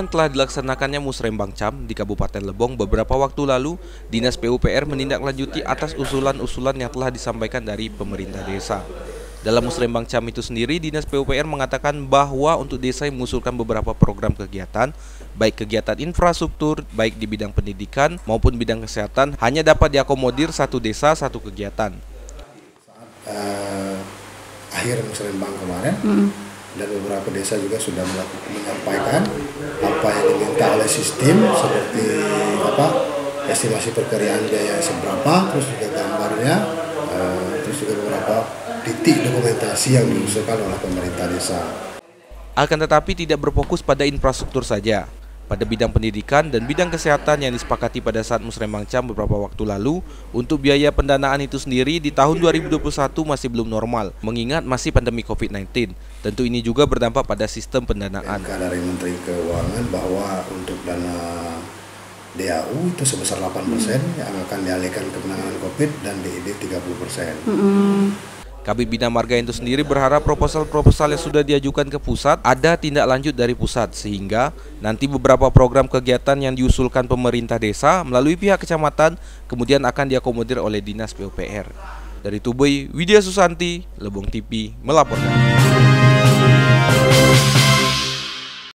dengan telah dilaksanakannya Musrembang Cam di Kabupaten Lebong beberapa waktu lalu, Dinas PUPR menindaklanjuti atas usulan-usulan yang telah disampaikan dari pemerintah desa. Dalam Musrembang Cam itu sendiri, Dinas PUPR mengatakan bahwa untuk desa yang mengusulkan beberapa program kegiatan, baik kegiatan infrastruktur, baik di bidang pendidikan maupun bidang kesehatan, hanya dapat diakomodir satu desa satu kegiatan. Akhir Musrembang kemarin, dan beberapa desa juga sudah menyampaikan apa yang diminta oleh sistem, seperti estimasi perkiraan biaya seberapa, terus juga gambarnya, terus juga beberapa titik dokumentasi yang diusulkan oleh pemerintah desa. Akan tetapi tidak berfokus pada infrastruktur saja. Pada bidang pendidikan dan bidang kesehatan yang disepakati pada saat Musrembang Cam beberapa waktu lalu, untuk biaya pendanaan itu sendiri di tahun 2021 masih belum normal, mengingat masih pandemi COVID-19. Tentu ini juga berdampak pada sistem pendanaan. Dari Menteri Keuangan bahwa untuk dana DAU itu sebesar 8% yang akan dialihkan ke penanganan COVID dan DID 30%. Kabid Bina Marga itu sendiri berharap proposal-proposal yang sudah diajukan ke pusat ada tindak lanjut dari pusat, sehingga nanti beberapa program kegiatan yang diusulkan pemerintah desa melalui pihak kecamatan kemudian akan diakomodir oleh Dinas PUPR. Dari Tubei, Widya Susanti, Lebong TV melaporkan.